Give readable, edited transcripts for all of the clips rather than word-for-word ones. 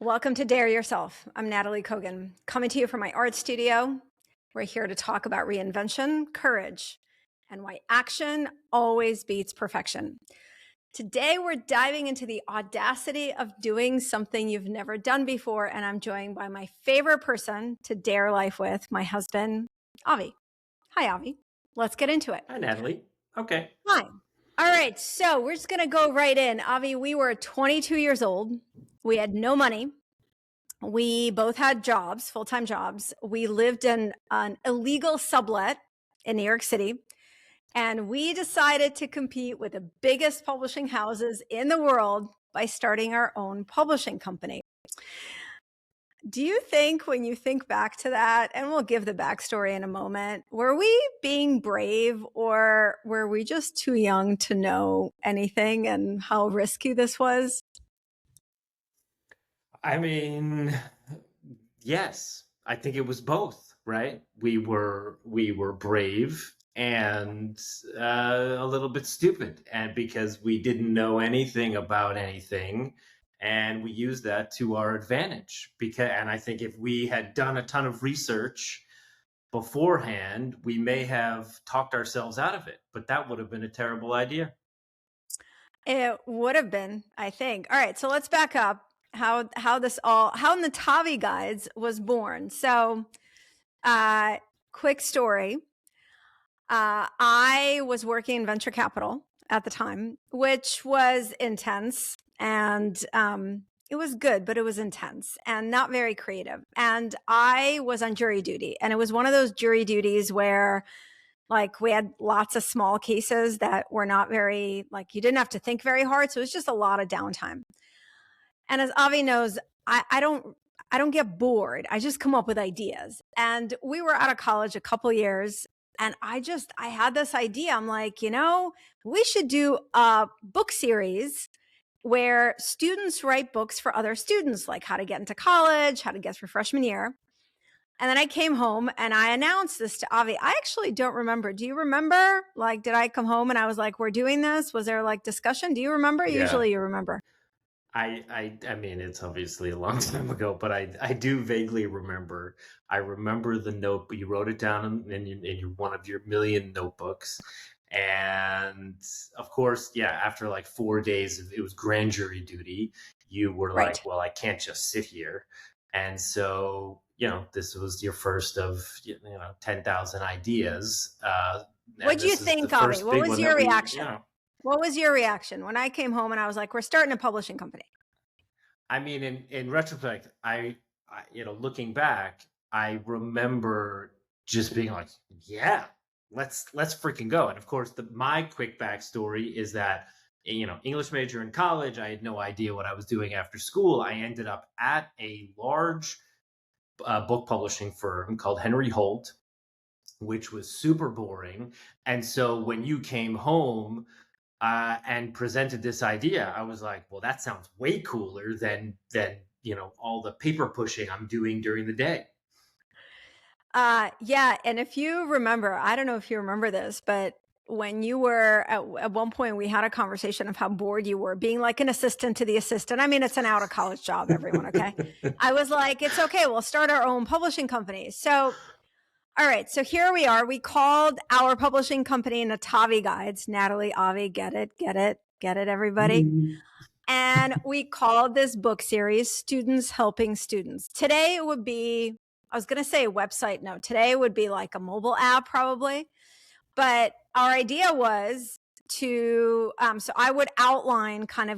Welcome to Dare Yourself. I'm Natalie Kogan, coming to you from my art studio. We're here to talk about reinvention, courage, and why action always beats perfection. Today, we're diving into the audacity of doing something you've never done before, and I'm joined by my favorite person to dare life with, my husband, Avi. Hi, Avi. Let's get into it. Hi, Natalie. Okay. Hi. All right, so we're just going to go right in. Avi, we were 22 years old. We had no money. We both had jobs, full-time jobs. We lived in an illegal sublet in New York City, and we decided to compete with the biggest publishing houses in the world by starting our own publishing company. Do you think, when you think back to that, and we'll give the backstory in a moment, were we being brave, or were we just too young to know anything and how risky this was? I mean, yes, I think it was both, right? We were brave and a little bit stupid, and because we didn't know anything about anything, and we used that to our advantage. And I think if we had done a ton of research beforehand, we may have talked ourselves out of it, but that would have been a terrible idea. It would have been, I think. All right, so let's back up. How NataviGuides was born. So, quick story. I was working in venture capital at the time, which was intense, and it was good, but it was intense and not very creative. And I was on jury duty, and it was one of those jury duties where, like, we had lots of small cases that were not very, like, you didn't have to think very hard. So it was just a lot of downtime. And as Avi knows, I don't get bored. I just come up with ideas. And we were out of college a couple years, and I had this idea. I'm like, we should do a book series where students write books for other students, like how to get into college, how to get through freshman year. And then I came home and I announced this to Avi. I actually don't remember. Do you remember? Like, did I come home and I was like, we're doing this? Was there like discussion? Do you remember? Yeah. Usually you remember. I mean, it's obviously a long time ago, but I do vaguely remember. I remember the note, but you wrote it down in one of your million notebooks. And of course, yeah, after like 4 days, it was grand jury duty. You were Right. like, well, I can't just sit here. And so, this was your first of, 10,000 ideas. What do you think, Avi? What was your reaction? What was your reaction when I came home and I was like, we're starting a publishing company? I mean, in retrospect, I looking back, I remember just being like, yeah, let's freaking go. And of course, my quick backstory is that, English major in college, I had no idea what I was doing after school. I ended up at a large book publishing firm called Henry Holt, which was super boring. And so when you came home and presented this idea, I was like, well, that sounds way cooler than all the paper pushing I'm doing during the day. Yeah. And if you remember, I don't know if you remember this, but when you were at one point, we had a conversation of how bored you were being like an assistant to the assistant. I mean, it's an out of college job, everyone. Okay. I was like, it's okay. We'll start our own publishing company. So, all right. So here we are. We called our publishing company NataviGuides. Natalie, Avi, get it, everybody. And we called this book series Students Helping Students. Today it would be, I was going to say a website. No, today it would be like a mobile app probably. But our idea was to, so I would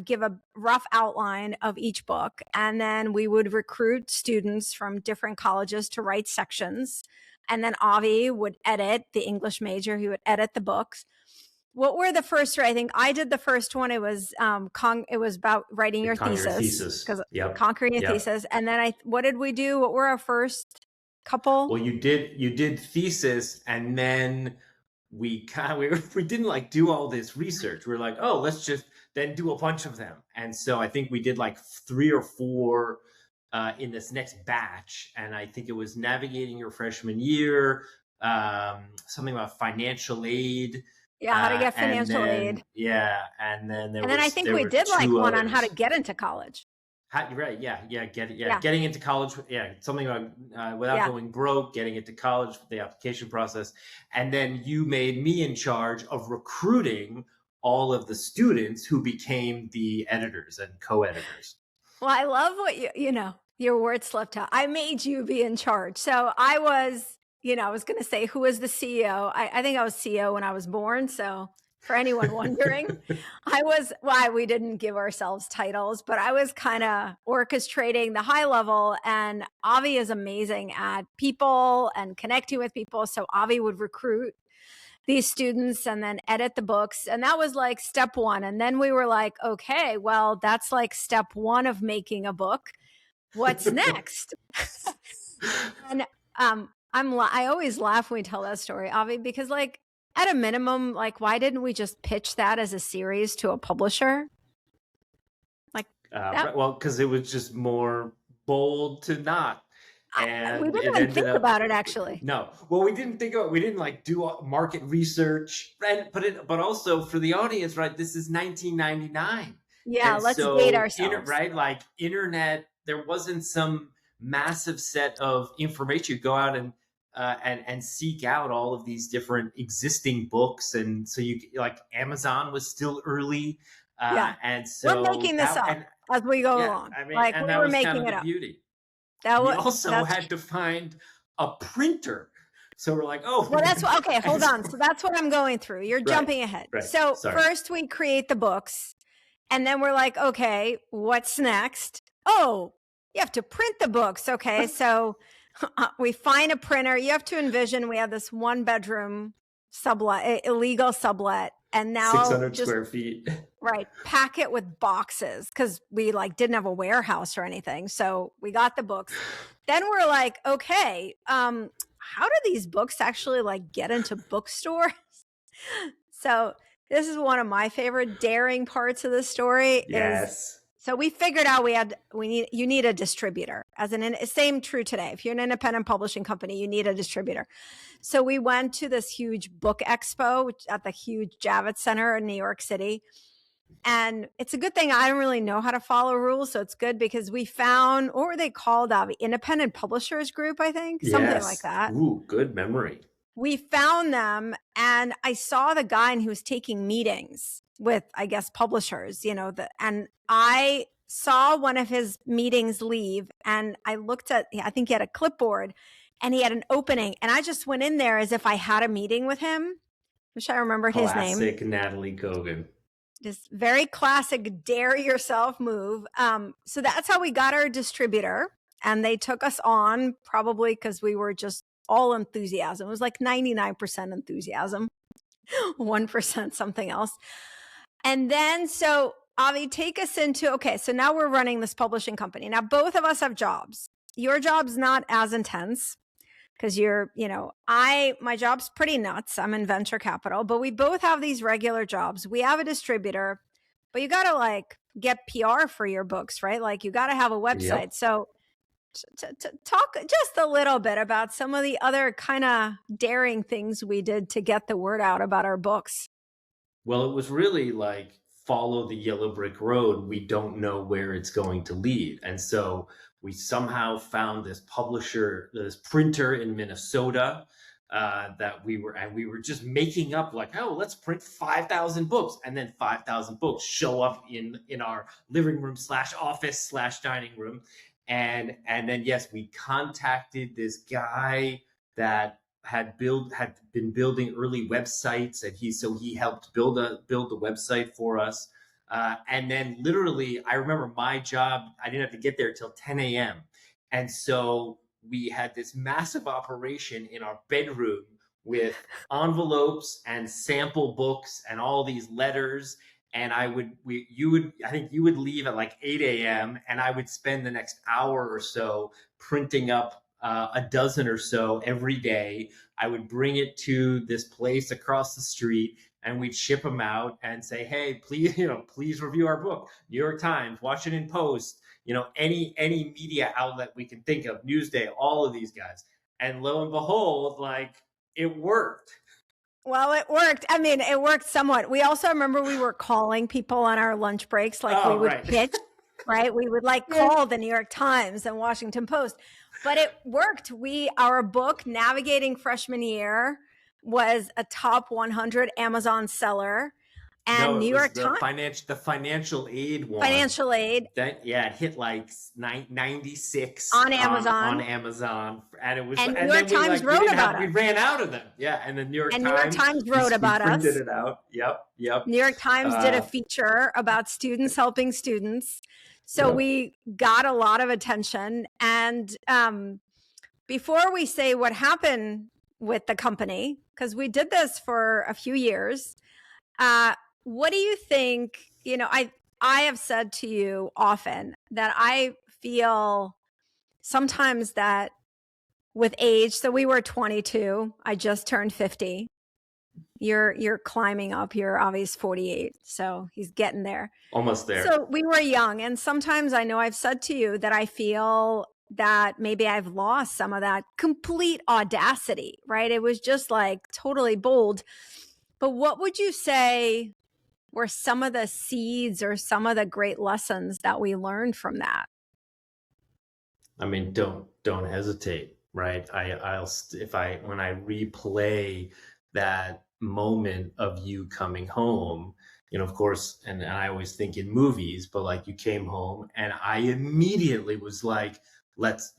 give a rough outline of each book. And then we would recruit students from different colleges to write sections. And then Avi would edit, the English major, he would edit the books. What were the first three? I think I did the first one. It was about writing your thesis. Yep. Conquering your thesis. And then what did we do? What were our first couple? Well, you did thesis, and then we didn't like do all this research. We were like, oh, let's just then do a bunch of them. And so I think we did like 3 or 4 in this next batch. And I think it was navigating your freshman year, something about financial aid. Yeah, how to get financial aid. Yeah, and then I think we did like one on how to get into college. Right. Yeah. Yeah. Yeah. Getting into college. Yeah. Something about without Yeah. going broke, getting into college, the application process. And then you made me in charge of recruiting all of the students who became the editors and co-editors. Well, I love what your word slipped out. I made you be in charge. So I was, I was going to say, who was the CEO? I think I was CEO when I was born. So for anyone wondering, why we didn't give ourselves titles, but I was kind of orchestrating the high level, and Avi is amazing at people and connecting with people. So Avi would recruit these students and then edit the books. And that was like step one. And then we were like, okay, well, that's like step one of making a book. What's next? And I always laugh when we tell that story, Avi, because like at a minimum, like why didn't we just pitch that as a series to a publisher? Like well, because it was just more bold to not. And we didn't even think about it, actually. No, well, we didn't like do market research, right? But also for the audience, right? This is 1999. Yeah, and let's date ourselves. Right? Like internet, there wasn't some massive set of information. You go out and seek out all of these different existing books, and so you like Amazon was still early. And so we're making this up as we go along. I mean, like and we that were was making kind of it the up. beauty. We also had to find a printer. So we're like, oh. Well, that's what, okay, hold on. So that's what I'm going through. You're jumping ahead. Right. So first we create the books, and then we're like, okay, what's next? Oh, you have to print the books. Okay. So we find a printer. You have to envision we have this 1-bedroom sublet, illegal sublet. And now 600 square feet. Right. Pack it with boxes because we like didn't have a warehouse or anything. So we got the books. Then we're like, okay, how do these books actually like get into bookstores? So this is one of my favorite daring parts of the story. Yes. So we figured out you need a distributor. Same true today. If you're an independent publishing company, you need a distributor. So we went to this huge book expo at the huge Javits Center in New York City. And it's a good thing I don't really know how to follow rules. So it's good because we found, what were they called, Avi? Independent Publishers Group, I think. Something like that. Ooh, good memory. We found them, and I saw the guy, and he was taking meetings with, I guess, publishers, and I saw one of his meetings leave, and I looked at, I think he had a clipboard, and he had an opening, and I just went in there as if I had a meeting with him. Wish I remembered his name. Classic Natalie Kogan. Just very classic dare yourself move. So that's how we got our distributor, and they took us on probably because we were just all enthusiasm. It was like 99% enthusiasm, 1% something else. And then, so Avi, take us into, okay, so now we're running this publishing company. Now, both of us have jobs. Your job's not as intense because my job's pretty nuts. I'm in venture capital, but we both have these regular jobs. We have a distributor, but you got to like get PR for your books, right? Like you got to have a website. Yep. So to talk just a little bit about some of the other kind of daring things we did to get the word out about our books. Well, it was really like follow the yellow brick road. We don't know where it's going to lead. And so we somehow found this publisher, this printer in Minnesota that we were just making up like, oh, let's print 5,000 books. And then 5,000 books show up in our living room / office / dining room. And then, yes, we contacted this guy that had been building early websites, and he helped build the website for us. And then literally, I remember my job, I didn't have to get there till 10 a.m. And so we had this massive operation in our bedroom with envelopes and sample books and all these letters. And I think you would leave at like 8 a.m. and I would spend the next hour or so printing up a dozen or so every day. I would bring it to this place across the street, and we'd ship them out and say, hey, please review our book. New York Times, Washington Post, any media outlet we can think of, Newsday, all of these guys. And lo and behold, like it worked. Well, it worked. I mean, it worked somewhat. We also remember we were calling people on our lunch breaks, like we would pitch. right? We would like call the New York Times and Washington Post, but it worked. Our book, Navigating Freshman Year, was a top 100 Amazon seller. And No, New it was York Times, the financial aid one. financial aid. That it hit like 96 on Amazon. And it was, And and New York then Times wrote about we it. ran out of them. Yeah, and the New York Times wrote about us. Printed it out. Yep. New York Times did a feature about students helping students. So we got a lot of attention. And before we say what happened with the company, because we did this for a few years, what do you think? You know, I have said to you often that I feel sometimes that with age, so we were 22, I just turned 50. You're climbing up. You're obviously 48, so he's getting there. Almost there. So we were young, and sometimes I know I've said to you that I feel that maybe I've lost some of that complete audacity, right? It was just like totally bold. But what would you say were some of the seeds or some of the great lessons that we learned from that? I mean, don't hesitate, right? When I replay that moment of you coming home, you know, of course, and I always think in movies, but like you came home and I immediately was like, let's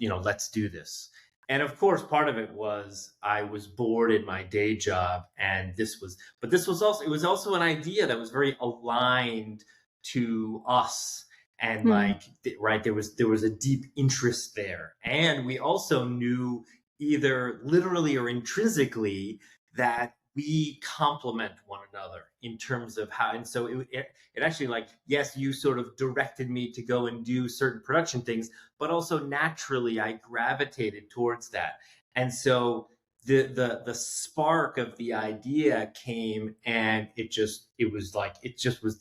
do this. And of course, part of it was I was bored in my day job, and it was also an idea that was very aligned to us. And there was a deep interest there. And we also knew, either literally or intrinsically, that we complement one another in terms of how. And so it actually, like, yes, you sort of directed me to go and do certain production things, but also naturally I gravitated towards that. And so the spark of the idea came, and it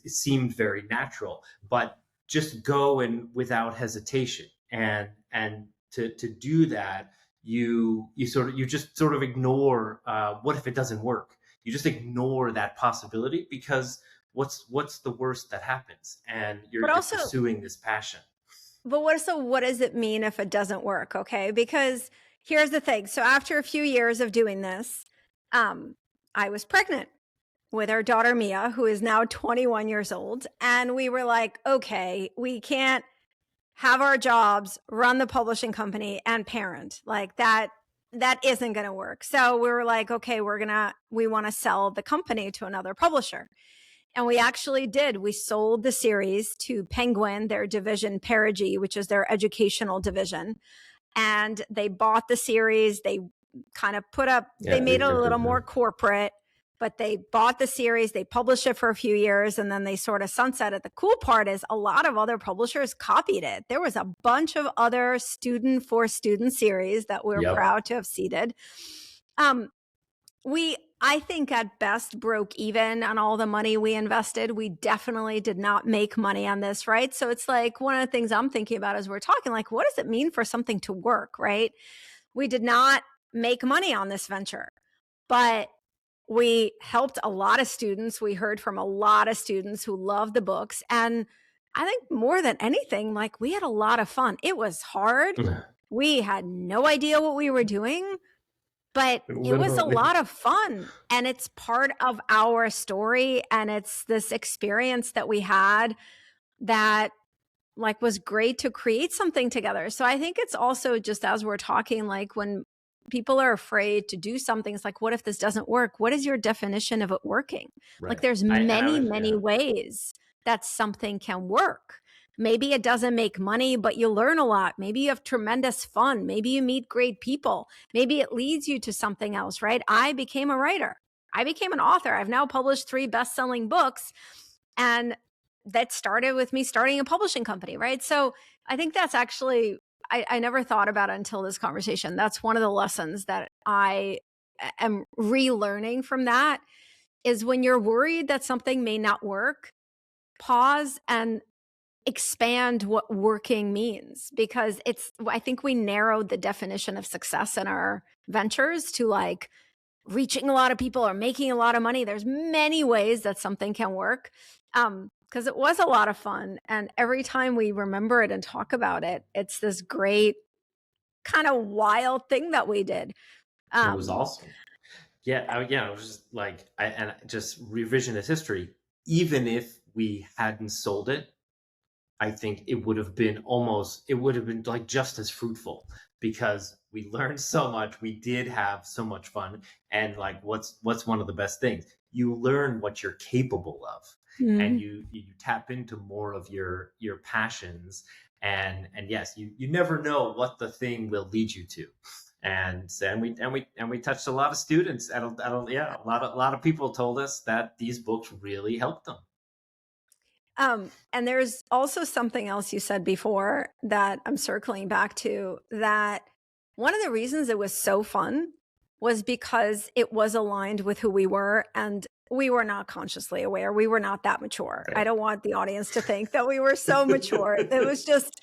seemed very natural. But just go, and without hesitation, and to do that, you just sort of ignore what if it doesn't work. You just ignore that possibility, because what's the worst that happens? And you're pursuing this passion. But what does it mean if it doesn't work? Okay, because here's the thing. So after a few years of doing this, I was pregnant with our daughter, Mia, who is now 21 years old. And we were like, okay, we can't have our jobs, run the publishing company, and parent. Like that isn't going to work. So we were like, okay, we want to sell the company to another publisher. And we actually did. We sold the series to Penguin, their division, Perigee, which is their educational division. And they bought the series. They kind of they made it a little more corporate, but they bought the series, they published it for a few years, and then they sort of sunset it. The cool part is a lot of other publishers copied it. There was a bunch of other student series that we're proud to have seeded. I think at best broke even on all the money we invested. We definitely did not make money on this, right? So it's like one of the things I'm thinking about as we're talking, like, what does it mean for something to work, right? We did not make money on this venture, but we helped a lot of students. We heard from a lot of students who loved the books. And I think more than anything, like, we had a lot of fun. It was hard. We had no idea what we were doing, but it was a lot of fun. And it's part of our story. And it's this experience that we had that, like, was great to create something together. So I think it's also just, as we're talking, like, when people are afraid to do something, it's like, what if this doesn't work? What is your definition of it working? Right. Like, there's many ways that something can work. Maybe it doesn't make money, but you learn a lot. Maybe you have tremendous fun. Maybe you meet great people. Maybe it leads you to something else, right? I became a writer. I became an author. I've now published 3 best-selling books, and that started with me starting a publishing company, right? So I think that's actually, I never thought about it until this conversation. That's one of the lessons that I am relearning from that, is when you're worried that something may not work, pause and expand what working means, because I think we narrowed the definition of success in our ventures to, like, reaching a lot of people or making a lot of money. There's many ways that something can work. because it was a lot of fun. And every time we remember it and talk about it, it's this great kind of wild thing that we did. It was Um, awesome. Yeah, it was just like, and just revisionist history. Even if we hadn't sold it, I think it would have been like just as fruitful, because we learned so much. We did have so much fun. And like, what's one of the best things? You learn what you're capable of, and mm. you tap into more of your passions. And yes, you never know what the thing will lead you to. And we touched a lot of students, and yeah, a lot of people told us that these books really helped them. And there's also something else you said before that I'm circling back to, that one of the reasons it was so fun was because it was aligned with who we were, and we were not consciously aware. We were not that mature. I Right. don't want the audience to think that we were so mature. It was just,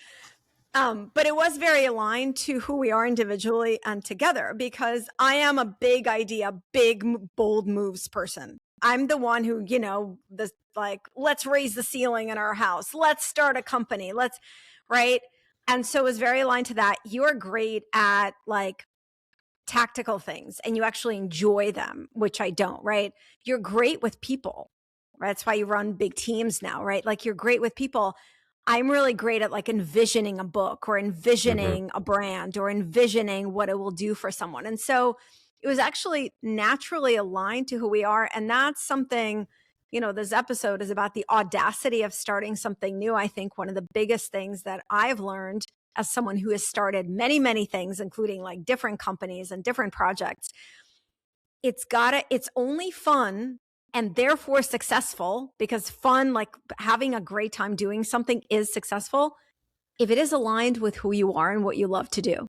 but it was very aligned to who we are individually and together, because I am a big idea, bold moves person. I'm the one who, this like, let's raise the ceiling in our house. Let's start a company. Right. And so it was very aligned to that. You're great at like tactical things and you actually enjoy them, which I don't, right? You're great with people, right? That's why you run big teams now, right? Like you're great with people. I'm really great at like envisioning a book or Hmm. envisioning a brand or envisioning what it will do for someone. And so it was actually naturally aligned to who we are. And that's something, this episode is about the audacity of starting something new. I think one of the biggest things that I've learned as someone who has started many, many things, including like different companies and different projects, it's only fun and therefore successful, because fun, like having a great time doing something, is successful if it is aligned with who you are and what you love to do.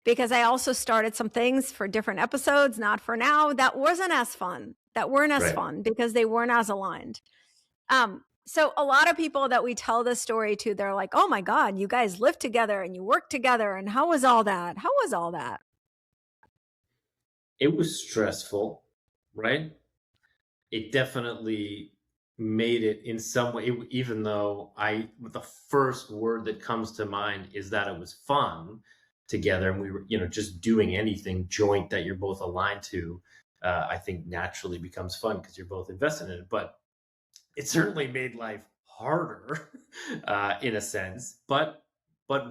Because I also started some things for different episodes, not for now, that wasn't as fun, that weren't as Right. fun because they weren't as aligned. So a lot of people that we tell this story to, they're like, oh my God, you guys live together and you work together. And how was all that? How was all that? It was stressful, right? It definitely made it in some way, even though the first word that comes to mind is that it was fun together, and we were, just doing anything joint that you're both aligned to. I think naturally becomes fun because you're both invested in it. But it certainly made life harder, in a sense, but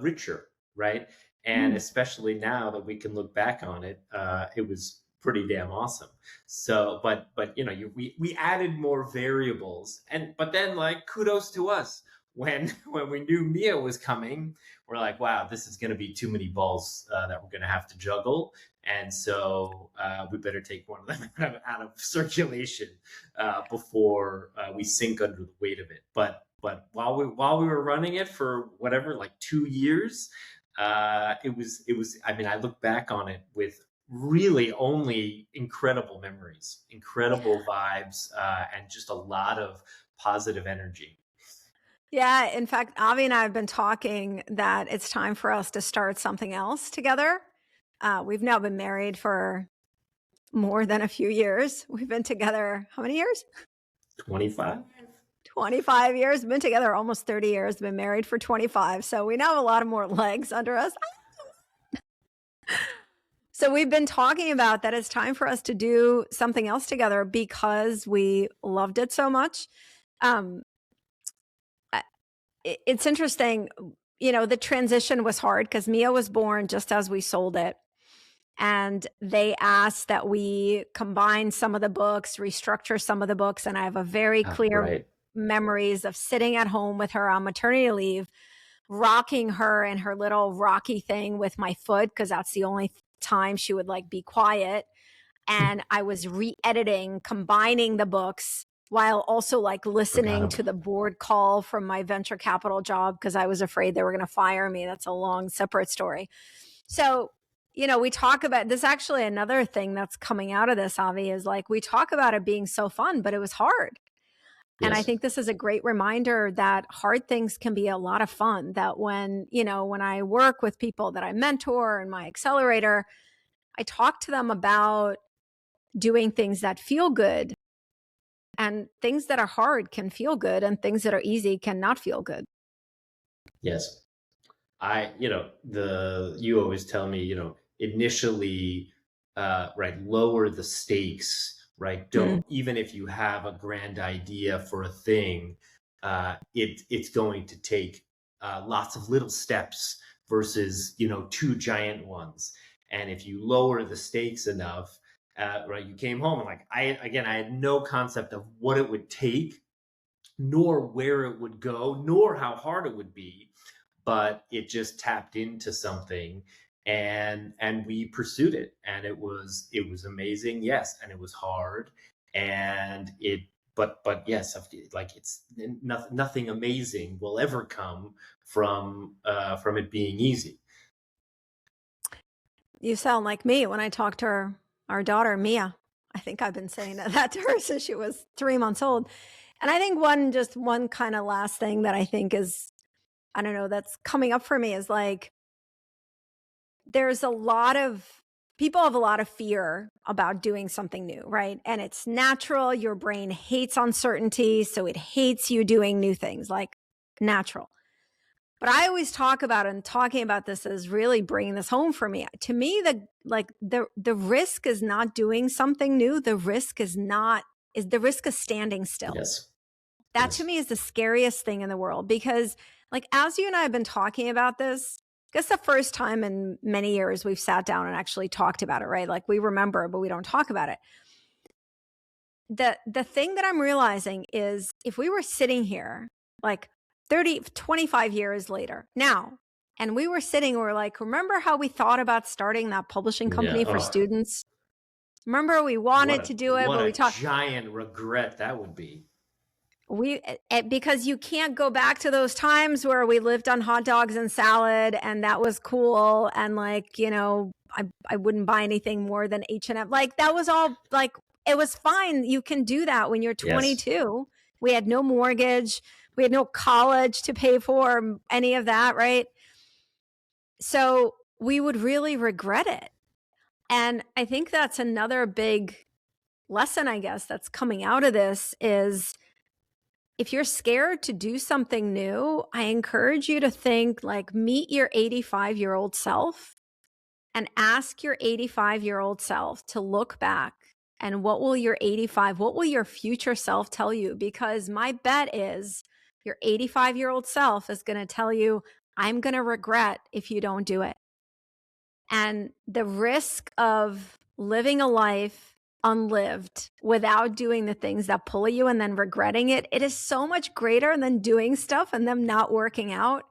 richer, right? And Mm. especially now that we can look back on it, it was pretty damn awesome. So, but we added more variables, but then like kudos to us when when we knew Mia was coming. We're like, wow, this is going to be too many balls that we're going to have to juggle, and so we better take one of them out of circulation before we sink under the weight of it. But while we were running it for whatever, like 2 years, it was. I mean, I look back on it with really only incredible memories, incredible vibes, and just a lot of positive energy. Yeah. In fact, Avi and I have been talking that it's time for us to start something else together. We've now been married for more than a few years. We've been together how many years? 25. 25 years. Been together almost 30 years. Been married for 25. So we now have a lot of more legs under us. So we've been talking about that it's time for us to do something else together because we loved it so much. Um, it's interesting, the transition was hard because Mia was born just as we sold it. And they asked that we combine some of the books, restructure some of the books. And I have a very clear Right. memories of sitting at home with her on maternity leave, rocking her in her little rocky thing with my foot, because that's the only time she would like be quiet. And I was re-editing, combining the books while also like Forgot listening to about. the board call from my venture capital job because I was afraid they were going to fire me. That's a long separate story. So, we talk about this. Actually, another thing that's coming out of this, Avi, is like we talk about it being so fun, but it was hard. And I Yes. think this is a great reminder that hard things can be a lot of fun. That when I work with people that I mentor in my accelerator, I talk to them about doing things that feel good, And things that are hard can feel good, and things that are easy cannot feel good. Yes. You always tell me, initially, right, lower the stakes, right? Mm. Even if you have a grand idea for a thing, it's going to take lots of little steps versus, two giant ones. And if you lower the stakes enough, right, you came home and like, I had no concept of what it would take, nor where it would go, nor how hard it would be, but it just tapped into something, and we pursued it, and it was amazing. Yes, and it was hard, and it but yes, like it's nothing amazing will ever come from it being easy. You sound like me when I talk to our daughter, Mia. I think I've been saying that to her since she was 3 months old. And I think one kind of last thing that I think is, I don't know, that's coming up for me is like, there's a lot of people have a lot of fear about doing something new, right? And it's natural. Your brain hates uncertainty. So it hates you doing new things, like natural. But I always talk about, and talking about this is really bringing this home for me. To me, the risk is not doing something new. The risk is the risk of standing still. Yes. That Yes. to me is the scariest thing in the world, because like, as you and I have been talking about this, I guess the first time in many years we've sat down and actually talked about it, right? Like, we remember, but we don't talk about it. The thing that I'm realizing is, if we were sitting here like 30, 25 years later now, and we were sitting, we're like, remember how we thought about starting that publishing company Yeah. for Oh, students? Remember we wanted to do it, what but we a talked. giant regret that would be. Because you can't go back to those times where we lived on hot dogs and salad, and that was cool. And like, I wouldn't buy anything more than H&M. Like, that was all like, it was fine. You can do that when you're 22. Yes. We had no mortgage. We had no college to pay for, any of that. Right. So we would really regret it. And I think that's another big lesson, I guess, that's coming out of this is, if you're scared to do something new, I encourage you to think, like, meet your 85-year-old self and ask your 85-year-old self to look back, and what will your future self tell you? Because my bet is your 85-year-old self is going to tell you, I'm going to regret if you don't do it. And the risk of living a life unlived without doing the things that pull you and then regretting it, it is so much greater than doing stuff and them not working out.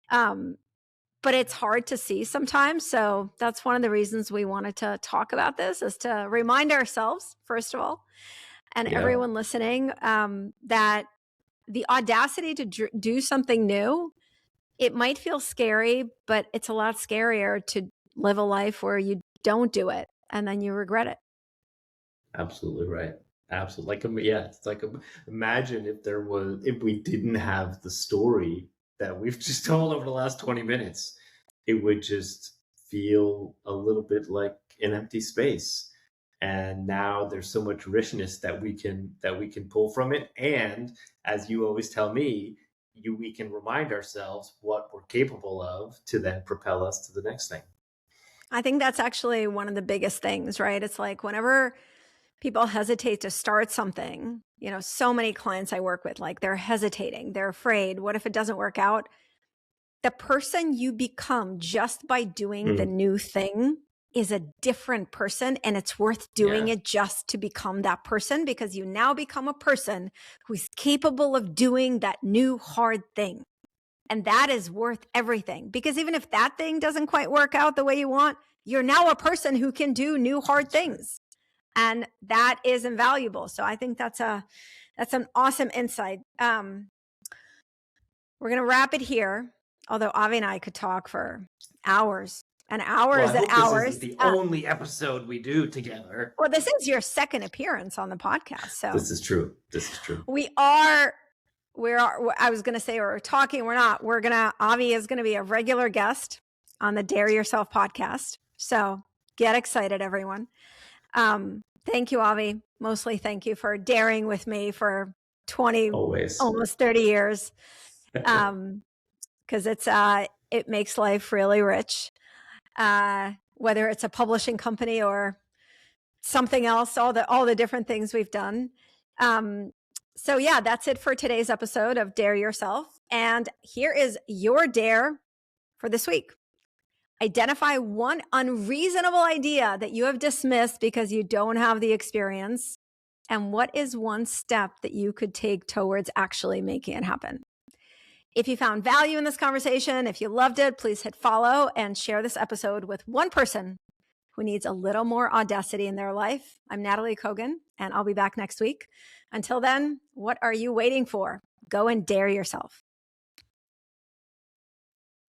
But it's hard to see sometimes. So that's one of the reasons we wanted to talk about this, is to remind ourselves, first of all, and everyone listening, that the audacity to do something new, it might feel scary, but it's a lot scarier to live a life where you don't do it and then you regret it. Absolutely right. Absolutely. Like, yeah, it's like, imagine if we didn't have the story that we've just told over the last 20 minutes, it would just feel a little bit like an empty space. And now there's so much richness that we can pull from it. And as you always tell me, we can remind ourselves what we're capable of to then propel us to the next thing. I think that's actually one of the biggest things, right? It's like, whenever people hesitate to start something, so many clients I work with, like, they're hesitating, they're afraid. What if it doesn't work out? The person you become just by doing the new thing is a different person, and it's worth doing it just to become that person, because you now become a person who's capable of doing that new hard thing. And that is worth everything, because even if that thing doesn't quite work out the way you want, you're now a person who can do new hard things. And that is invaluable. So I think that's an awesome insight. We're going to wrap it here. Although Avi and I could talk for hours and hours and hours. This is the only episode we do together. Well, this is your second appearance on the podcast. So this is true. I was going to say we're talking. We're not. Avi is going to be a regular guest on the Dare Yourself podcast. So get excited, everyone. Thank you, Avi. Mostly thank you for daring with me for 20, Always. almost 30 years. Because it makes life really rich. Whether it's a publishing company or something else, all the different things we've done. So yeah, that's it for today's episode of Dare Yourself. And here is your dare for this week. Identify one unreasonable idea that you have dismissed because you don't have the experience. And what is one step that you could take towards actually making it happen? If you found value in this conversation, if you loved it, please hit follow and share this episode with one person who needs a little more audacity in their life. I'm Natalie Kogan, and I'll be back next week. Until then, what are you waiting for? Go and dare yourself.